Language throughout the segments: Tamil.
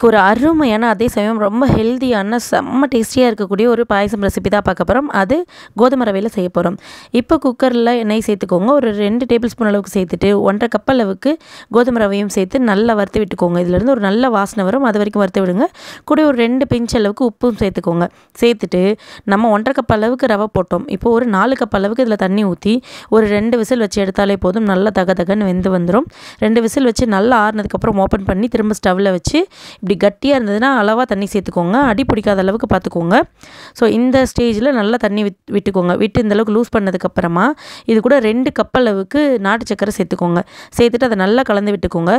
ஒரு அருமையான அதே சமயம் ரொம்ப ஹெல்தியான செம்ம டேஸ்டியாக இருக்கக்கூடிய ஒரு பாயசம் ரெசிபி தான் பார்க்க போகிறோம். அது கோதுமை ரவையில் செய்ய போகிறோம். இப்போ குக்கரில் எண்ணெய் சேர்த்துக்கோங்க. ஒரு 2 டேபிள் ஸ்பூன் அளவுக்கு சேர்த்துட்டு 1.5 கப் அளவுக்கு கோதுமை ரவையும் சேர்த்து நல்லா வறுத்து விட்டுக்கோங்க. இதிலேருந்து ஒரு நல்ல வாசனை வரும், அது வரைக்கும் வறுத்து விடுங்க. கூட ஒரு 2 பிஞ்ச் அளவுக்கு உப்பும் சேர்த்துக்கோங்க. சேர்த்துட்டு நம்ம 1.5 கப் அளவுக்கு ரவை போட்டோம். இப்போ ஒரு 4 கப் அளவுக்கு இதில் தண்ணி ஊற்றி ஒரு 2 விசில் வச்சு எடுத்தாலே போதும். நல்லா தகன்னு வெந்து வந்துடும். 2 விசில் வச்சு நல்லா ஆறுனதுக்கப்புறம் ஓப்பன் பண்ணி திரும்ப ஸ்டவ்வில் வச்சு இப்படி கட்டியாக இருந்ததுன்னா அளவாக தண்ணி சேர்த்துக்கோங்க. அடி பிடிக்காத அளவுக்கு பார்த்துக்கோங்க. ஸோ இந்த ஸ்டேஜில் நல்லா தண்ணி விட்டுக்கோங்க. விட்டு இந்தளவுக்கு லூஸ் பண்ணதுக்கப்புறமா இது கூட 2 கப் அளவுக்கு நாட்டு சக்கரை சேர்த்துக்கோங்க. சேர்த்துட்டு அதை நல்லா கலந்து விட்டுக்கோங்க.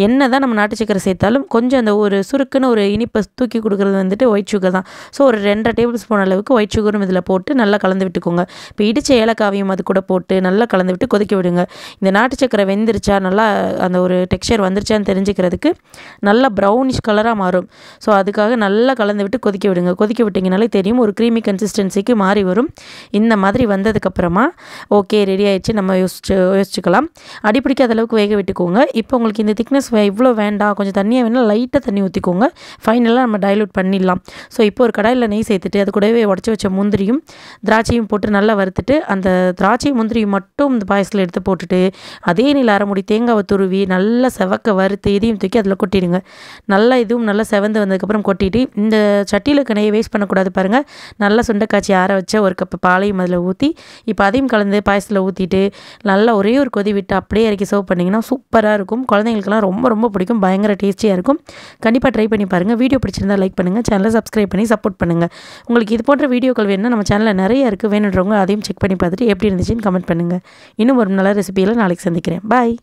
என்ன தான் நம்ம நாட்டு சக்கரை சேர்த்தாலும் கொஞ்சம் அந்த ஒரு சுருக்குன்னு ஒரு இனிப்பை தூக்கி கொடுக்குறது வந்துட்டு ஒயிட் சுகர் தான். ஸோ ஒரு 2.5 டேபிள் ஸ்பூன் அளவுக்கு ஒயிட் சுகரும் இதில் போட்டு நல்லா கலந்து விட்டுக்கோங்க. இப்போ இடித்த ஏலக்காவையும் அது கூட போட்டு நல்லா கலந்து விட்டு கொதிக்க விடுங்க. இந்த நாட்டு சக்கரை வெந்துருச்சா, நல்லா அந்த ஒரு டெக்ஸ்சர் வந்துருச்சான்னு தெரிஞ்சுக்கிறதுக்கு நல்லா ப்ரௌனிஷ் கலராக மாறும். ஸோ அதுக்காக நல்லா கலந்து விட்டு கொதிக்க விடுங்க. கொதிக்க விட்டிங்கனாலே தெரியும், ஒரு க்ரீமி கன்சிஸ்டன்சிக்கு மாறி வரும். இந்த மாதிரி வந்ததுக்கப்புறமா ஓகே ரெடி ஆகிடுச்சு, நம்ம யோசிச்சுக்கலாம். அடிப்பிடிக்காத அளவுக்கு வேக விட்டுக்கோங்க. இப்போ உங்களுக்கு இந்த திக்னஸ் இவ்வளோ வேண்டாம், கொஞ்சம் தண்ணியாக வேணால் லைட்டாக தண்ணி ஊற்றிக்கோங்க. ஃபைனலாக நம்ம டைலூட் பண்ணிடலாம். ஸோ இப்போ ஒரு கடாயில் நெய் சேர்த்துட்டு அது கூடவே உடச்சி வச்ச முந்திரியும் திராட்சையும் போட்டு நல்லா வறுத்துட்டு அந்த திராட்சை முந்திரியும் மட்டும் இந்த பாயசத்தில் எடுத்து போட்டுட்டு அதே நீல அரைமுடி தேங்காவை துருவி நல்லா செவக்க வறுத்து இதையும் தூக்கி அதில் கொட்டிடுங்க. நல்லா இதுவும் நல்லா செவந்து வந்ததுக்கப்புறம் கொட்டிட்டு இந்த சட்டியில் நெய்யை வேஸ்ட் பண்ணக்கூடாது பாருங்கள். நல்லா சுண்டைக்காய்ச்சி ஆற வச்ச ஒரு கப்பு பாலையும் அதில் ஊற்றி இப்போ அதையும் கலந்து பாயசத்தில் ஊற்றிட்டு நல்லா ஒரே ஒரு கொதி விட்டு அப்படியே இறக்கி சர்வ் பண்ணிங்கன்னா சூப்பராக இருக்கும். குழந்தைங்களுக்குலாம் ரொம்ப ரொம்ப பிடிக்கும், பயங்கர டேஸ்டியாக இருக்கும். கண்டிப்பாக ட்ரை பண்ணி பாருங்கள். வீடியோ பிடிச்சிருந்தா லைக் பண்ணுங்கள், சேனலை சப்ஸ்கிரைப் பண்ணி சப்போர்ட் பண்ணுங்கள். உங்களுக்கு இது போன்ற வீடியோக்கள் வேணும்னா நம்ம சேனலில் நிறைய இருக்குது, வேணுன்றவங்க அதையும் செக் பண்ணி பார்த்துட்டு எப்படி இருந்துச்சுன்னு கமெண்ட் பண்ணுங்கள். இன்னும் ஒரு நல்ல ரெசிபியில் நாளைக்கு சந்திக்கிறேன். பாய்.